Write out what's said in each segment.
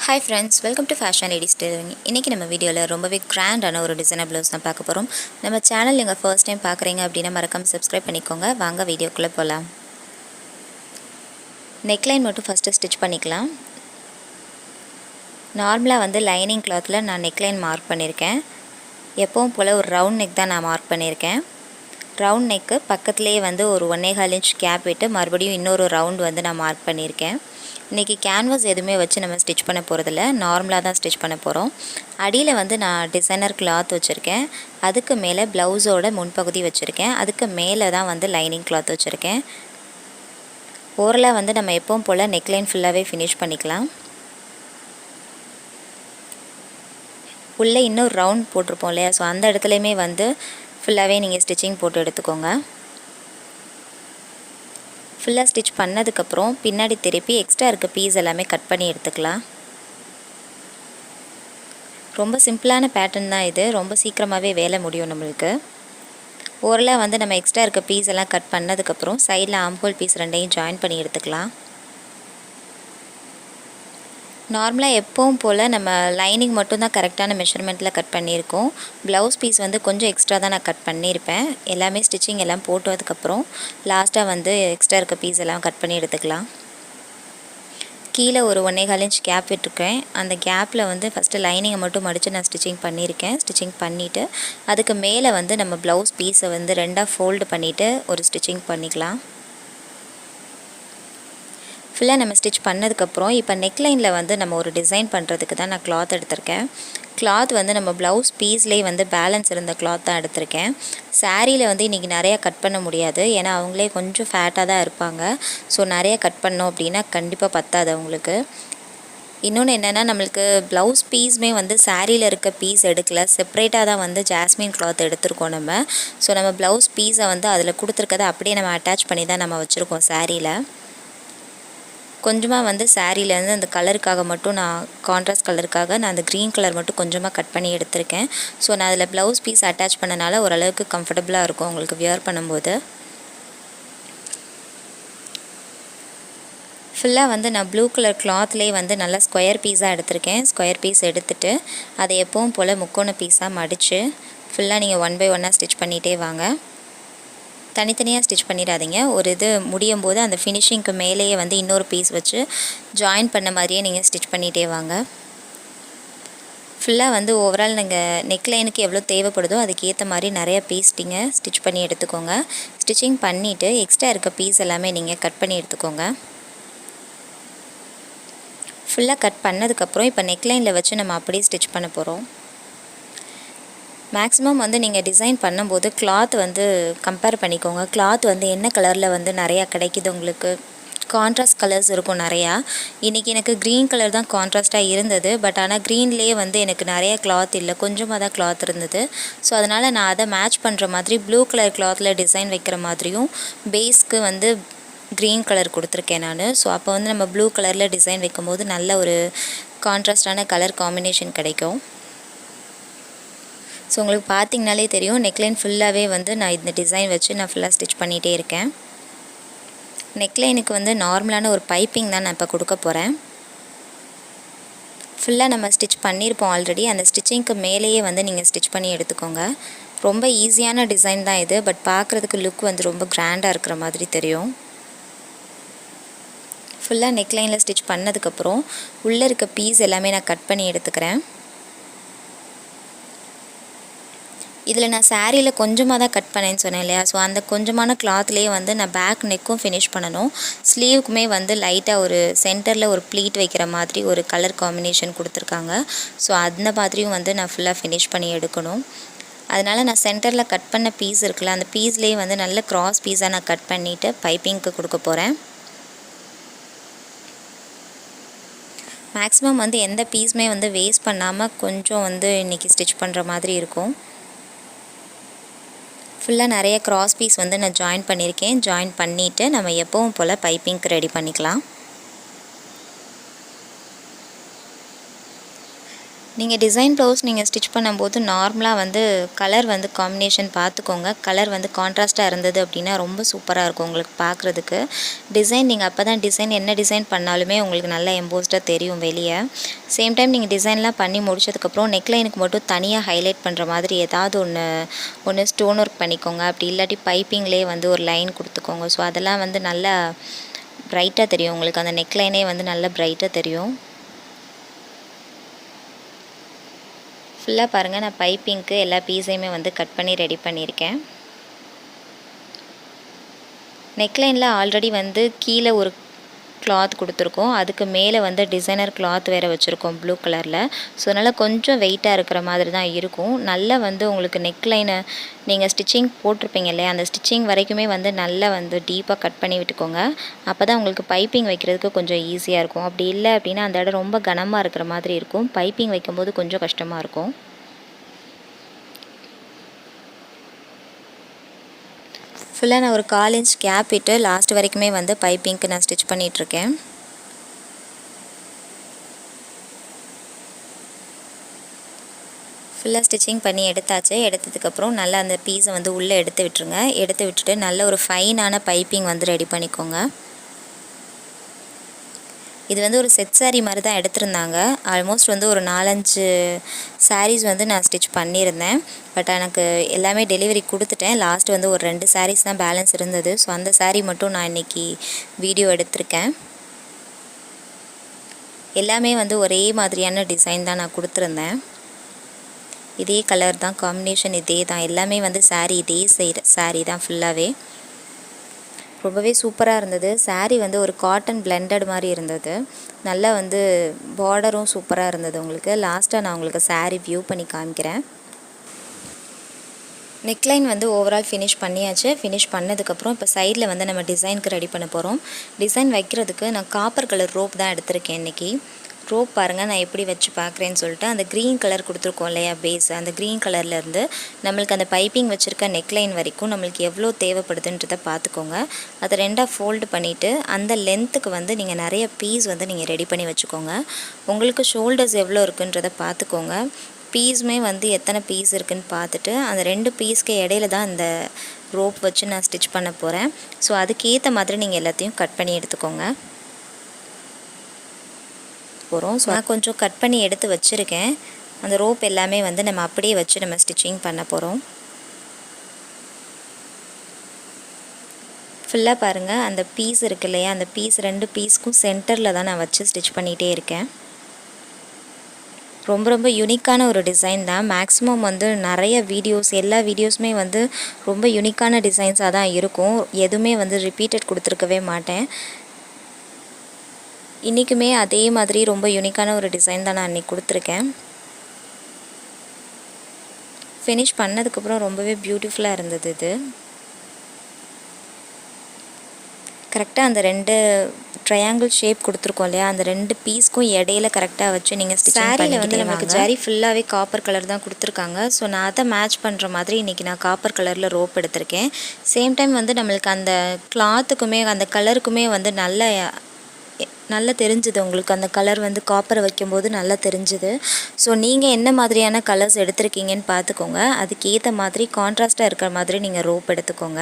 Hi friends, welcome to Fashion Ladies Tailoring. இன்னைக்கு நம்ம வீடியோல ரொம்பவே கிராண்டான ஒரு டிசைனர் ப்ளவுஸ் தான் பார்க்க போறோம். நம்ம சேனல் நீங்க ஃபர்ஸ்ட் டைம் பார்க்கறீங்க அப்படினா மறக்காம Subscribe பண்ணிக்கோங்க. வாங்க வீடியோக்குள்ள போலாம். நெக்லைன் மட்டும் ஃபர்ஸ்ட் ஸ்டிட்ச் பண்ணிக்கலாம். நார்மலா வந்து லைனிங் கிளாத்ல நான் நெக்லைன் மார்க் பண்ணிருக்கேன். எப்பவும் போல ஒரு ரவுண்ட் நெக் தான் நான் மார்க் பண்ணிருக்கேன். ரவுண்ட் நெக் பக்கத்துலயே வந்து ஒரு 1.25 இன்ச் கேப் விட்டு மறுபடியும் இன்னொரு ரவுண்ட் வந்து நான் மார்க் பண்ணிருக்கேன். இன்றைக்கி கேன்வாஸ் எதுவுமே வச்சு நம்ம ஸ்டிச் பண்ண போகிறதில்ல, நார்மலாக தான் ஸ்டிச் பண்ண போகிறோம். அடியில் வந்து நான் டிசைனர் கிளாத் வச்சுருக்கேன், அதுக்கு மேலே ப்ளவுஸோட முன்பகுதி வச்சுருக்கேன், அதுக்கு மேலே தான் வந்து லைனிங் கிளாத் வச்சுருக்கேன். ஓரலாக வந்து நம்ம எப்பவும் போல் நெக்லைன் ஃபுல்லாகவே ஃபினிஷ் பண்ணிக்கலாம். உள்ளே இன்னொரு ரவுண்ட் போட்டிருப்போம் இல்லையா, ஸோ அந்த இடத்துலையுமே வந்து ஃபுல்லாகவே நீங்கள் ஸ்டிச்சிங் போட்டு எடுத்துக்கோங்க. ஃபுல்லாக ஸ்டிச் பண்ணதுக்கப்புறம் பின்னாடி திருப்பி எக்ஸ்ட்ரா இருக்க பீஸ் எல்லாமே கட் பண்ணி எடுத்துக்கலாம். ரொம்ப சிம்பிளான பேட்டர்ன் தான் இது, ரொம்ப சீக்கிரமாகவே வேலை முடியும் நம்மளுக்கு. ஓரலாக வந்து நம்ம எக்ஸ்ட்ரா இருக்க பீஸ் எல்லாம் கட் பண்ணதுக்கப்புறம் சைடில் ஆம்ஹோல் பீஸ் ரெண்டையும் ஜாயின் பண்ணி எடுத்துக்கலாம். நார்மலாக எப்பவும் போல் நம்ம லைனிங் மட்டும்தான் கரெக்டான மெஷர்மெண்ட்டில் கட் பண்ணியிருக்கோம். ப்ளவுஸ் பீஸ் வந்து கொஞ்சம் எக்ஸ்ட்ரா தான் நான் கட் பண்ணியிருப்பேன். எல்லாமே ஸ்டிச்சிங் எல்லாம் போட்டதுக்கப்புறம் லாஸ்ட்டாக வந்து எக்ஸ்ட்ரா இருக்க பீஸ் எல்லாம் கட் பண்ணி எடுத்துக்கலாம். கீழே ஒரு 1.25 இன்ச் கேப் விட்டுருக்கேன். அந்த கேப்பில் வந்து ஃபஸ்ட்டு லைனிங்கை மட்டும் மடித்து நான் ஸ்டிச்சிங் பண்ணியிருக்கேன். ஸ்டிச்சிங் பண்ணிவிட்டு அதுக்கு மேலே வந்து நம்ம ப்ளவுஸ் பீஸை வந்து ரெண்டாக ஃபோல்டு பண்ணிவிட்டு ஒரு ஸ்டிச்சிங் பண்ணிக்கலாம். ஃபுல்லாக நம்ம ஸ்டிச் பண்ணதுக்கப்புறம் இப்போ நெக்லைனில் வந்து நம்ம ஒரு டிசைன் பண்ணுறதுக்கு தான் நான் கிளாத் எடுத்திருக்கேன். கிளாத் வந்து நம்ம ப்ளவுஸ் பீஸ்லேயே வந்து பேலன்ஸ் இருந்த கிளாத் தான் எடுத்திருக்கேன். சாரியில் வந்து இன்றைக்கி நிறையா கட் பண்ண முடியாது, ஏன்னா அவங்களே கொஞ்சம் ஃபேட்டாக தான் இருப்பாங்க. ஸோ நிறையா கட் பண்ணோம் அப்படின்னா கண்டிப்பாக பத்தாது அவங்களுக்கு. இன்னொன்று என்னென்னா, நம்மளுக்கு ப்ளவுஸ் பீஸுமே வந்து சாரியில் இருக்க பீஸ் எடுக்கல, செப்ரேட்டாக தான் வந்து ஜாஸ்மின் கிளாத் எடுத்திருக்கோம் நம்ம. ஸோ நம்ம ப்ளவுஸ் பீஸை வந்து அதில் கொடுத்துருக்கதை அப்படியே நம்ம அட்டாச் பண்ணி தான் நம்ம வச்சுருக்கோம் சாரியில். கொஞ்சமாக வந்து சாரீலேருந்து அந்த கலருக்காக மட்டும் நான் கான்ட்ராஸ்ட் கலருக்காக நான் அந்த க்ரீன் கலர் மட்டும் கொஞ்சமாக கட் பண்ணி எடுத்திருக்கேன். ஸோ நான் அதில் ப்ளவுஸ் பீஸ் அட்டாச் பண்ணனால ஓரளவுக்கு கம்ஃபர்டபுளாக இருக்கும் உங்களுக்கு வியர் பண்ணும்போது. ஃபுல்லாக வந்து நான் ப்ளூ கலர் கிளாத்லேயே வந்து நல்லா ஸ்கொயர் பீஸாக எடுத்திருக்கேன். ஸ்கொயர் பீஸ் எடுத்துகிட்டு அதை எப்பவும் போல் முக்கோண பீஸாக மடித்து ஃபுல்லாக நீங்கள் 1 by 1 ஸ்டிச் பண்ணிகிட்டே வாங்க. தனித்தனியாக ஸ்டிச் பண்ணிடாதீங்க. ஒரு இது முடியும் போது அந்த ஃபினிஷிங்க்கு மேலேயே வந்து இன்னொரு பீஸ் வச்சு ஜாயின் பண்ண மாதிரியே நீங்கள் ஸ்டிச் பண்ணிகிட்டே வாங்க. ஃபுல்லாக வந்து ஓவரால் நீங்கள் நெக்லைனுக்கு எவ்வளோ தேவைப்படுதோ அதுக்கேற்ற மாதிரி நிறைய பீஸ் நீங்கள் ஸ்டிச் பண்ணி எடுத்துக்கோங்க. ஸ்டிச்சிங் பண்ணிவிட்டு எக்ஸ்ட்ரா இருக்க பீஸ் எல்லாமே நீங்கள் கட் பண்ணி எடுத்துக்கோங்க. ஃபுல்லாக கட் பண்ணதுக்கப்புறம் இப்போ நெக்லைனில் வச்சு நம்ம அப்படியே ஸ்டிச் பண்ண போகிறோம். மேக்ஸிமம் வந்து நீங்கள் டிசைன் பண்ணும்போது கிளாத் வந்து கம்பேர் பண்ணிக்கோங்க. கிளாத் வந்து என்ன கலரில் வந்து நிறையா கிடைக்கிது உங்களுக்கு, கான்ட்ராஸ்ட் கலர்ஸ் இருக்கும் நிறையா. இன்றைக்கி எனக்கு க்ரீன் கலர் தான் கான்ட்ராஸ்ட்டாக இருந்தது, பட் ஆனால் க்ரீன்லேயே வந்து எனக்கு நிறையா கிளாத் இல்லை, கொஞ்சமாக தான் கிளாத் இருந்தது. ஸோ அதனால் நான் அதை மேட்ச் பண்ணுற மாதிரி ப்ளூ கலர் கிளாத்தில் டிசைன் வைக்கிற மாதிரியும் பேஸ்க்கு வந்து க்ரீன் கலர் கொடுத்துருக்கேன் நான். ஸோ அப்போ வந்து நம்ம ப்ளூ கலரில் டிசைன் வைக்கும்போது நல்ல ஒரு கான்ட்ராஸ்டான கலர் காம்பினேஷன் கிடைக்கும். ஸோ உங்களுக்கு பார்த்திங்கனாலே தெரியும், நெக்லைன் ஃபுல்லாகவே வந்து நான் இந்த டிசைன் வச்சு நான் ஃபுல்லாக ஸ்டிச் பண்ணிகிட்டே இருக்கேன். நெக்லைனுக்கு வந்து நார்மலான ஒரு பைப்பிங் தான் நான் இப்போ கொடுக்க போகிறேன். ஃபுல்லாக நம்ம ஸ்டிச் பண்ணியிருப்போம் ஆல்ரெடி, அந்த ஸ்டிச்சிங்க்கு மேலேயே வந்து நீங்கள் ஸ்டிச் பண்ணி எடுத்துக்கோங்க. ரொம்ப ஈஸியான டிசைன் தான் இது, பட் பார்க்குறதுக்கு லுக் வந்து ரொம்ப கிராண்டாக இருக்கிற மாதிரி தெரியும். ஃபுல்லாக நெக்லைனில் ஸ்டிச் பண்ணதுக்கப்புறம் உள்ளே இருக்க பீஸ் எல்லாமே நான் கட் பண்ணி எடுத்துக்கிறேன். இதில் நான் சாரியில் கொஞ்சமாக தான் கட் பண்ணேன்னு சொன்னேன் இல்லையா, ஸோ அந்த கொஞ்சமான கிளாத்லேயே வந்து நான் பேக் நெக்கும் ஃபினிஷ் பண்ணணும். ஸ்லீவுக்குமே வந்து லைட்டாக ஒரு சென்டரில் ஒரு ப்ளீட் வைக்கிற மாதிரி ஒரு கலர் காம்பினேஷன் கொடுத்துருக்காங்க. ஸோ அந்த மாதிரியும் வந்து நான் ஃபுல்லாக ஃபினிஷ் பண்ணி எடுக்கணும். அதனால் நான் சென்டரில் கட் பண்ண பீஸ் இருக்குல்ல, அந்த பீஸ்லேயே வந்து நல்ல க்ராஸ் பீஸாக நான் கட் பண்ணிவிட்டு பைப்பிங்க்கு கொடுக்க போகிறேன். மேக்ஸிமம் வந்து எந்த பீஸுமே வந்து வேஸ்ட் பண்ணாமல் கொஞ்சம் வந்து இன்றைக்கி ஸ்டிச் பண்ணுற மாதிரி இருக்கும். ஃபுல்லாக நிறைய க்ராஸ் பீஸ் வந்து நான் ஜாயின் பண்ணியிருக்கேன். ஜாயின் பண்ணிவிட்டு நம்ம எப்பவும் போல் பைப்பிங்க்கு ரெடி பண்ணிக்கலாம். நீங்கள் டிசைன் ப்ளவுஸ் நீங்கள் ஸ்டிச் பண்ணும்போது நார்மலாக வந்து கலர் வந்து காம்பினேஷன் பார்த்துக்கோங்க. கலர் வந்து கான்ட்ராஸ்ட்டாக இருந்தது அப்படின்னா ரொம்ப சூப்பராக இருக்கும் உங்களுக்கு பார்க்குறதுக்கு. டிசைன் நீங்கள் அப்போ தான் என்ன டிசைன் பண்ணாலுமே உங்களுக்கு நல்லா எம்போஸ்டாக தெரியும் வெளியே. சேம் டைம் நீங்கள் டிசைன்லாம் பண்ணி முடிச்சதுக்கப்புறம் நெக்லைனுக்கு மட்டும் தனியாக ஹைலைட் பண்ணுற மாதிரி ஏதாவது ஒன்று ஸ்டோன் ஒர்க் பண்ணிக்கோங்க. அப்படி இல்லாட்டி பைப்பிங்லேயே வந்து ஒரு லைன் கொடுத்துக்கோங்க. ஸோ அதெல்லாம் வந்து நல்லா ப்ரைட்டாக தெரியும் உங்களுக்கு. அந்த நெக்லைனே வந்து நல்லா ப்ரைட்டாக தெரியும். ஃபுல்லாக பாருங்கள், நான் பைப்பிங்க்கு எல்லா பீஸையுமே வந்து கட் பண்ணி ரெடி பண்ணியிருக்கேன். நெக்லைனில் ஆல்ரெடி வந்து கீழே ஒரு கிளாத் கொடுத்துருக்கோம். அதுக்கு மேலே வந்து டிசைனர் கிளாத் வேறு வச்சுருக்கோம் ப்ளூ கலரில். ஸோ அதனால் கொஞ்சம் வெயிட்டாக இருக்கிற மாதிரி தான் இருக்கும். நல்லா வந்து உங்களுக்கு நெக்லைனை நீங்கள் ஸ்டிச்சிங் போட்டிருப்பீங்க இல்லையா, அந்த ஸ்டிச்சிங் வரைக்குமே வந்து நல்லா வந்து டீப்பாக கட் பண்ணி விட்டுக்கோங்க. அப்போ தான் உங்களுக்கு பைப்பிங் வைக்கிறதுக்கு கொஞ்சம் ஈஸியாக இருக்கும். அப்படி இல்லை அப்படின்னா அந்த இடம் ரொம்ப கனமாக இருக்கிற மாதிரி இருக்கும். பைப்பிங் வைக்கும்போது கொஞ்சம் கஷ்டமாக இருக்கும். ஃபுல்லாக நான் ஒரு 1/4 இன்ச் கேப் விட்டு லாஸ்ட் வரைக்குமே வந்து பைப்பிங்க்கு நான் ஸ்டிச் பண்ணிகிட்ருக்கேன். ஃபுல்லாக ஸ்டிச்சிங் பண்ணி எடுத்தாச்சு. எடுத்ததுக்கப்புறம் நல்லா அந்த பீஸை வந்து உள்ளே எடுத்து விட்டுருங்க. எடுத்து விட்டுட்டு நல்ல ஒரு ஃபைனான பைப்பிங் வந்து ரெடி பண்ணிக்கோங்க. இது வந்து ஒரு செட் சாரீ மாதிரி தான் எடுத்திருந்தாங்க. ஆல்மோஸ்ட் வந்து ஒரு 4-5 சாரீஸ் வந்து நான் ஸ்டிச் பண்ணியிருந்தேன். பட் எனக்கு எல்லாமே டெலிவரி கொடுத்துட்டேன். லாஸ்ட் வந்து ஒரு 2 சாரீஸ் தான் பேலன்ஸ் இருந்தது. ஸோ அந்த சாரீ மட்டும் நான் இன்றைக்கி வீடியோ எடுத்திருக்கேன். எல்லாமே வந்து ஒரே மாதிரியான டிசைன் தான் நான் கொடுத்துருந்தேன். இதே கலர் தான், காம்பினேஷன் இதே தான். எல்லாமே வந்து சாரீ இதே சாரீ தான் ஃபுல்லாகவே. ரொம்பவே சூப்பராக இருந்தது. சாரீ வந்து ஒரு காட்டன் பிளெண்டட் மாதிரி இருந்தது. நல்லா வந்து பார்டரும் சூப்பராக இருந்தது உங்களுக்கு. லாஸ்ட்டாக நான் உங்களுக்கு சாரீ வியூ பண்ணி காமிக்கிறேன். நெக்லைன் வந்து ஓவரால் ஃபினிஷ் பண்ணியாச்சு. ஃபினிஷ் பண்ணதுக்கப்புறம் இப்போ சைடில் வந்து நம்ம டிசைனுக்கு ரெடி பண்ண போகிறோம். டிசைன் வைக்கிறதுக்கு நான் காப்பர் கலர் ரோப் தான் எடுத்திருக்கேன் இன்றைக்கி. ரோப் பாருங்கள் நான் எப்படி வச்சு பார்க்குறேன்னு சொல்லிட்டு, அந்த க்ரீன் கலர் கொடுத்துருக்கோம் இல்லையா பேஸ், அந்த க்ரீன் கலர்லேருந்து நம்மளுக்கு அந்த பைப்பிங் வச்சுருக்க நெக்லைன் வரைக்கும் நம்மளுக்கு எவ்வளோ தேவைப்படுதுன்றதை பார்த்துக்கோங்க. அதை 2ஆக ஃபோல்டு பண்ணிவிட்டு அந்த லென்த்துக்கு வந்து நீங்கள் நிறைய பீஸ் வந்து நீங்கள் ரெடி பண்ணி வச்சுக்கோங்க. உங்களுக்கு ஷோல்டர்ஸ் எவ்வளோ இருக்குன்றதை பார்த்துக்கோங்க. பீஸுமே வந்து எத்தனை பீஸ் இருக்குதுன்னு பார்த்துட்டு அந்த 2 பீஸ்க்கு இடையில தான் இந்த ரோப் வச்சு நான் ஸ்டிச் பண்ண போகிறேன். ஸோ அதுக்கேற்ற மாதிரி நீங்கள் எல்லாத்தையும் கட் பண்ணி எடுத்துக்கோங்க. ஸோ நான் கொஞ்சம் கட் பண்ணி எடுத்து வச்சுருக்கேன். அந்த ரோப் எல்லாமே வந்து நம்ம அப்படியே வச்சு நம்ம ஸ்டிச்சிங் பண்ண போகிறோம். ஃபுல்லாக பாருங்கள், அந்த பீஸ் இருக்கு இல்லையா, அந்த பீஸ் 2 பீஸ்க்கும் சென்டரில் தான் நான் வச்சு ஸ்டிச் பண்ணிகிட்டே இருக்கேன். ரொம்ப ரொம்ப யூனிக்கான ஒரு டிசைன் தான். மேக்ஸிமம் வந்து நிறைய வீடியோஸ், எல்லா வீடியோஸுமே வந்து ரொம்ப யூனிக்கான டிசைன்ஸாக தான் இருக்கும். எதுவுமே வந்து ரிப்பீட்டட் கொடுத்துருக்கவே மாட்டேன். இன்றைக்குமே அதே மாதிரி ரொம்ப யூனிக்கான ஒரு டிசைன் தான் நான் இன்றைக்கி கொடுத்துருக்கேன். ஃபினிஷ் பண்ணதுக்கப்புறம் ரொம்பவே பியூட்டிஃபுல்லாக இருந்தது. இது கரெக்டாக அந்த 2 ட்ரையாங்கிள் ஷேப் கொடுத்துருக்கோம் இல்லையா, அந்த 2 பீஸ்க்கும் இடையில கரெக்டாக வச்சு நீங்கள் சாரியில் வந்து நமக்கு ஜரி ஃபுல்லாகவே காப்பர் கலர் தான் கொடுத்துருக்காங்க. ஸோ நான் அதை மேட்ச் பண்ணுற மாதிரி இன்றைக்கி நான் காப்பர் கலரில் ரோப் எடுத்திருக்கேன். சேம் டைம் வந்து நம்மளுக்கு அந்த கிளாத்துக்குமே அந்த கலருக்குமே வந்து நல்லா தெரிஞ்சுது உங்களுக்கு. அந்த கலர் வந்து காப்பரை வைக்கும்போது நல்லா தெரிஞ்சுது. ஸோ நீங்கள் என்ன மாதிரியான கலர்ஸ் எடுத்திருக்கீங்கன்னு பார்த்துக்கோங்க. அதுக்கேற்ற மாதிரி கான்ட்ராஸ்ட்டாக இருக்கிற மாதிரி நீங்கள் ரோப் எடுத்துக்கோங்க.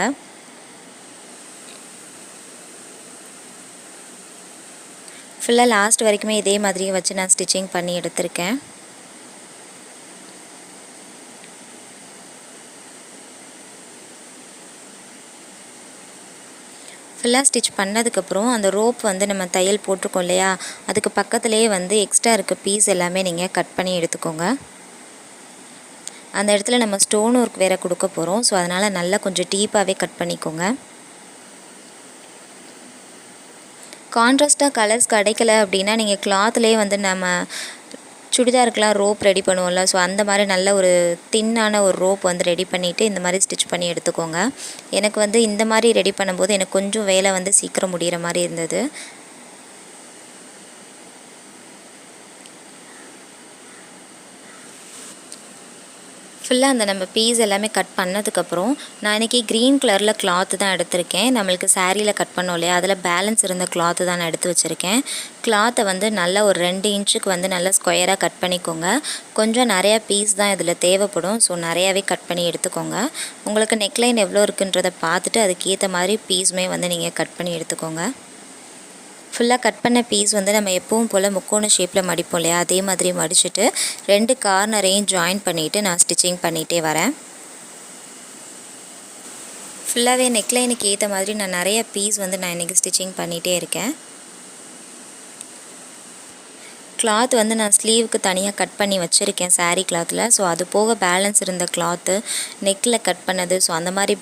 ஃபுல்லாக லாஸ்ட் வரைக்குமே இதே மாதிரியே வச்சு நான் ஸ்டிச்சிங் பண்ணி எடுத்திருக்கேன். ஃபுல்லாக ஸ்டிச் பண்ணதுக்கப்புறம் அந்த ரோப் வந்து நம்ம தையல் போட்டிருக்கோம் இல்லையா, அதுக்கு பக்கத்துலேயே வந்து எக்ஸ்ட்ரா இருக்க பீஸ் எல்லாமே நீங்கள் கட் பண்ணி எடுத்துக்கோங்க. அந்த இடத்துல நம்ம ஸ்டோன் ஒர்க் வேறு கொடுக்க போகிறோம். ஸோ அதனால் நல்லா கொஞ்சம் டீப்பாகவே கட் பண்ணிக்கோங்க. கான்ட்ராஸ்ட்டாக கலர்ஸ் கிடைக்கல அப்படின்னா நீங்கள் கிளாத்லேயே வந்து நம்ம சுடிதாருக்கெலாம் ரோப் ரெடி பண்ணுவோம்ல, ஸோ அந்த மாதிரி நல்ல ஒரு தின்னான ஒரு ரோப் வந்து ரெடி பண்ணிவிட்டு இந்த மாதிரி ஸ்டிச் பண்ணி எடுத்துக்கோங்க. எனக்கு வந்து இந்த மாதிரி ரெடி பண்ணும்போது எனக்கு கொஞ்சம் வேலை வந்து சீக்கிரம் முடிகிற மாதிரி இருந்தது. ஃபுல்லாக அந்த நம்ம பீஸ் எல்லாமே கட் பண்ணதுக்கப்புறம் நான் இன்றைக்கி க்ரீன் கலரில் கிளாத்து தான் எடுத்திருக்கேன். நம்மளுக்கு சாரியில் கட் பண்ணோம் இல்லையா, அதில் பேலன்ஸ் இருந்த கிளாத்து தான் நான் எடுத்து வச்சுருக்கேன். கிளாத்தை வந்து நல்லா ஒரு 2 இன்ச்சுக்கு வந்து நல்லா ஸ்கொயராக கட் பண்ணிக்கோங்க. கொஞ்சம் நிறையா பீஸ் தான் இதில் தேவைப்படும். ஸோ நிறையாவே கட் பண்ணி எடுத்துக்கோங்க. உங்களுக்கு நெக்லைன் எவ்வளோ இருக்குன்றதை பார்த்துட்டு அதுக்கேற்ற மாதிரி பீஸுமே வந்து நீங்கள் கட் பண்ணி எடுத்துக்கோங்க. ஃபுல்லாக கட் பண்ண பீஸ் வந்து நம்ம எப்பவும் போல் முக்கோண ஷேப்பில் மடிப்போம் இல்லையா, அதே மாதிரி மடிச்சுட்டு 2 கார்னரையும் ஜாயின் பண்ணிவிட்டு நான் ஸ்டிச்சிங் பண்ணிகிட்டே வரேன். ஃபுல்லாகவே நெக்லைனுக்கு ஏற்ற மாதிரி நான் நிறைய பீஸ் வந்து நான் இன்றைக்கி ஸ்டிச்சிங் பண்ணிகிட்டே இருக்கேன். கிளாத் வந்து நான் ஸ்லீவுக்கு தனியாக கட் பண்ணி வச்சுருக்கேன் சாரீ கிளாத்தில். ஸோ அது போக பேலன்ஸ் இருந்த கிளாத்து நெக்கில் கட் பண்ணது, ஸோ அந்த மாதிரி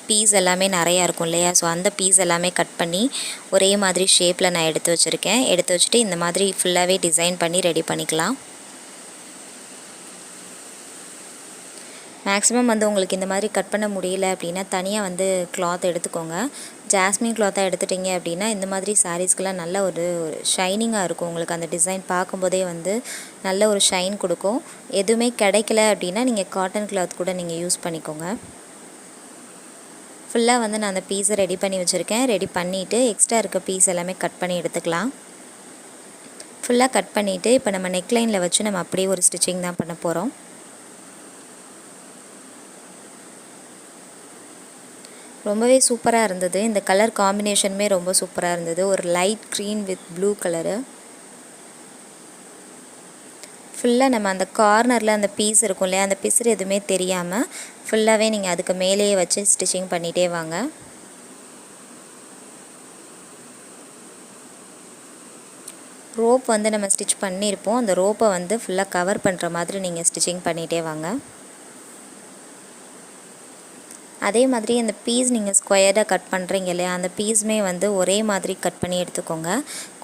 பீஸ் எல்லாமே நிறையா இருக்கும் இல்லையா, ஸோ அந்த பீஸ் எல்லாமே கட் பண்ணி ஒரே மாதிரி ஷேப்பில் நான் எடுத்து வச்சுருக்கேன். எடுத்து வச்சுட்டு இந்த மாதிரி ஃபுல்லாகவே டிசைன் பண்ணி ரெடி பண்ணிக்கலாம். மேக்ஸிமம் வந்து உங்களுக்கு இந்த மாதிரி கட் பண்ண முடியல அப்படின்னா தனியாக வந்து கிளாத் எடுத்துக்கோங்க. ஜாஸ்மின் கிளாத்தாக எடுத்துட்டிங்க அப்படின்னா இந்த மாதிரி சாரீஸ்க்கெலாம் நல்ல ஒரு ஷைனிங்காக இருக்கும். உங்களுக்கு அந்த டிசைன் பார்க்கும்போதே வந்து நல்ல ஒரு ஷைன் கொடுக்கும். எதுவுமே கிடைக்கல அப்படின்னா நீங்கள் காட்டன் கிளாத் கூட நீங்கள் யூஸ் பண்ணிக்கோங்க. ஃபுல்லாக வந்து நான் அந்த பீஸை ரெடி பண்ணி வச்சுருக்கேன். ரெடி பண்ணிவிட்டு எக்ஸ்ட்ரா இருக்க பீஸ் எல்லாமே கட் பண்ணி எடுத்துக்கலாம். ஃபுல்லாக கட் பண்ணிவிட்டு இப்போ நம்ம நெக்லைனில் வச்சு நம்ம அப்படியே ஒரு ஸ்டிச்சிங் தான் பண்ண போகிறோம். ரொம்பவே சூப்பராக இருந்தது. இந்த கலர் காம்பினேஷனுமே ரொம்ப சூப்பராக இருந்தது. ஒரு light green with blue colour. ஃபுல்லாக நம்ம அந்த கார்னரில் அந்த பீஸ் இருக்கும் இல்லையா, அந்த பிசுறு எதுவுமே தெரியாமல் ஃபுல்லாகவே நீங்கள் அதுக்கு மேலேயே வச்சு ஸ்டிச்சிங் பண்ணிகிட்டே வாங்க. ரோப் வந்து நம்ம ஸ்டிச் பண்ணியிருப்போம். அந்த ரோப்பை வந்து ஃபுல்லாக கவர் பண்ணுற மாதிரி நீங்கள் ஸ்டிச்சிங் பண்ணிகிட்டே வாங்க. அதே மாதிரி அந்த பீஸ் நீங்கள் ஸ்கொயராக கட் பண்ணுறீங்க இல்லையா, அந்த பீஸுமே வந்து ஒரே மாதிரி கட் பண்ணி எடுத்துக்கோங்க.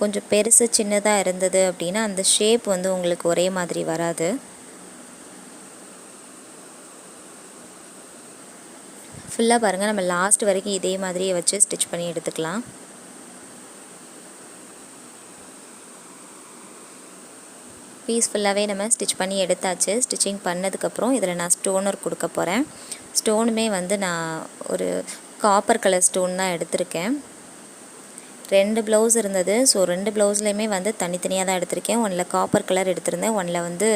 கொஞ்சம் பெருசு சின்னதாக இருந்தது அப்படின்னா அந்த ஷேப் வந்து உங்களுக்கு ஒரே மாதிரி வராது. ஃபுல்லாக பாருங்கள், நம்ம லாஸ்ட் வரைக்கும் இதே மாதிரியே வச்சு ஸ்டிச் பண்ணி எடுத்துக்கலாம். பீஸ் ஃபுல்லாகவே நம்ம ஸ்டிச் பண்ணி எடுத்தாச்சு. ஸ்டிச்சிங் பண்ணதுக்கப்புறம் இதில் நான் ஸ்டோன் ஒர்க் கொடுக்க போகிறேன். ஸ்டோனுமே வந்து நான் ஒரு காப்பர் கலர் ஸ்டோன் தான் எடுத்திருக்கேன். 2 ப்ளவுஸ் இருந்தது. ஸோ 2 ப்ளவுஸ்லேயுமே வந்து தனித்தனியாக தான் எடுத்திருக்கேன். ஒன்றில் காப்பர் கலர் எடுத்திருந்தேன், ஒன்றில் வந்து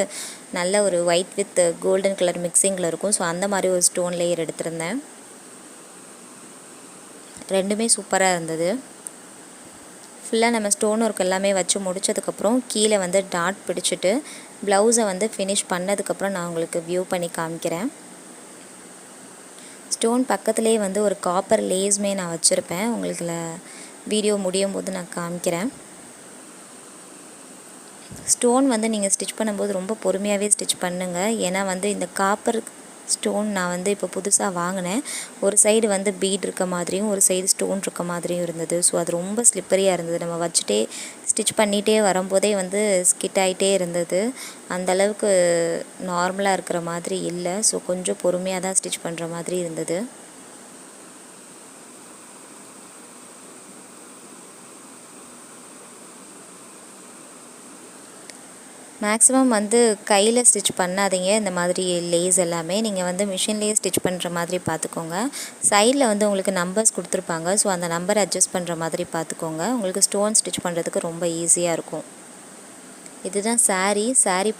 நல்ல ஒரு ஒயிட் வித் கோல்டன் கலர் மிக்சிங்கில் இருக்கும். ஸோ அந்த மாதிரி ஒரு ஸ்டோன் லேயர் எடுத்திருந்தேன். ரெண்டுமே சூப்பராக இருந்தது. ஃபுல்லாக நம்ம ஸ்டோன் ஒர்க் எல்லாமே வச்சு முடித்ததுக்கப்புறம் கீழே வந்து டாட் பிடிச்சிட்டு ப்ளவுஸை வந்து ஃபினிஷ் பண்ணதுக்கப்புறம் நான் உங்களுக்கு வியூ பண்ணி காமிக்கிறேன். ஸ்டோன் பக்கத்துலேயே வந்து ஒரு காப்பர் லேஸுமே நான் வச்சுருப்பேன். உங்களுக்கு வீடியோ முடியும் போது நான் காமிக்கிறேன். ஸ்டோன் வந்து நீங்கள் ஸ்டிச் பண்ணும்போது ரொம்ப பொறுமையாகவே ஸ்டிச் பண்ணுங்கள். ஏன்னா வந்து இந்த காப்பர் ஸ்டோன் நான் வந்து இப்போ புதுசாக வாங்கினேன். ஒரு சைடு வந்து பீட் இருக்க மாதிரியும் ஒரு சைடு ஸ்டோன் இருக்க மாதிரியும் இருந்தது. ஸோ அது ரொம்ப ஸ்லிப்பரியாக இருந்தது. நம்ம வச்சுட்டே ஸ்டிச் பண்ணிகிட்டே வரும்போதே வந்து ஸ்கிட் ஆகிட்டே இருந்தது. அந்தளவுக்கு நார்மலாக இருக்கிற மாதிரி இல்லை. ஸோ கொஞ்சம் பொறுமையாக தான் ஸ்டிச் பண்ணுற மாதிரி இருந்தது. மேக்ஸிமம் வந்து கையில் ஸ்டிச் பண்ணாதீங்க. இந்த மாதிரி லேஸ் எல்லாமே நீங்கள் வந்து மிஷின்லேயே ஸ்டிச் பண்ணுற மாதிரி பார்த்துக்கோங்க. சைடில் வந்து உங்களுக்கு நம்பர்ஸ் கொடுத்துருப்பாங்க. ஸோ அந்த நம்பர் அட்ஜஸ்ட் பண்ணுற மாதிரி பார்த்துக்கோங்க. உங்களுக்கு ஸ்டோன் ஸ்டிச் பண்ணுறதுக்கு ரொம்ப ஈஸியாக இருக்கும். இதுதான் சாரீ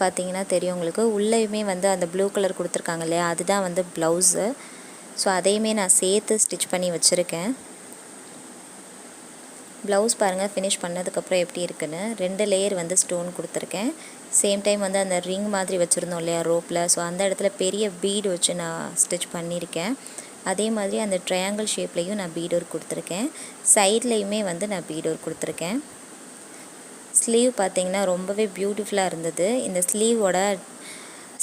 பார்த்தீங்கன்னா தெரியும் உங்களுக்கு. உள்ளேயுமே வந்து அந்த ப்ளூ கலர் கொடுத்துருக்காங்க இல்லையா, அதுதான் வந்து ப்ளவுஸு. ஸோ அதையுமே நான் சேர்த்து ஸ்டிச் பண்ணி வச்சுருக்கேன். ப்ளவுஸ் பாருங்கள் ஃபினிஷ் பண்ணதுக்கப்புறம் எப்படி இருக்குன்னு. 2 லேயர் வந்து ஸ்டோன் கொடுத்துருக்கேன். சேம் டைம் வந்து அந்த ரிங் மாதிரி வச்சுருந்தோம் இல்லையா ரோப்பில், ஸோ அந்த இடத்துல பெரிய பீடு வச்சு நான் ஸ்டிச் பண்ணியிருக்கேன். அதே மாதிரி அந்த ட்ரையாங்கிள் ஷேப்லேயும் நான் பீட் ஒர்க் கொடுத்துருக்கேன். சைட்லேயுமே வந்து நான் பீட் ஒர்க் கொடுத்துருக்கேன். ஸ்லீவ் பார்த்திங்கன்னா ரொம்பவே பியூட்டிஃபுல்லாக இருந்தது. இந்த ஸ்லீவோட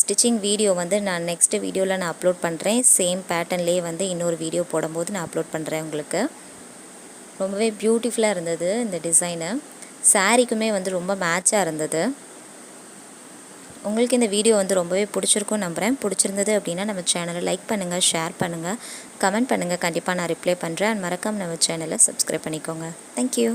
ஸ்டிச்சிங் வீடியோ வந்து நான் நெக்ஸ்ட் வீடியோவில் நான் அப்லோட் பண்ணுறேன். சேம் பேட்டர்ன்லேயே வந்து இன்னொரு வீடியோ போடும்போது நான் அப்லோட் பண்ணுறேன் உங்களுக்கு. ரொம்பவே பியூட்டிஃபுல்லாக இருந்தது இந்த டிசைனு. சாரீக்குமே வந்து ரொம்ப மேட்சாக இருந்தது. உங்களுக்கு இந்த வீடியோ வந்து ரொம்பவே பிடிச்சிருக்கும்னு நம்புகிறேன். பிடிச்சிருந்தது அப்படின்னா நம்ம சேனலை லைக் பண்ணுங்கள், ஷேர் பண்ணுங்கள், கமெண்ட் பண்ணுங்கள். கண்டிப்பாக நான் ரிப்ளை பண்ணுறேன். மறக்காமல் நம்ம சேனலை சப்ஸ்கிரைப் பண்ணிக்கோங்க. தேங்க்யூ.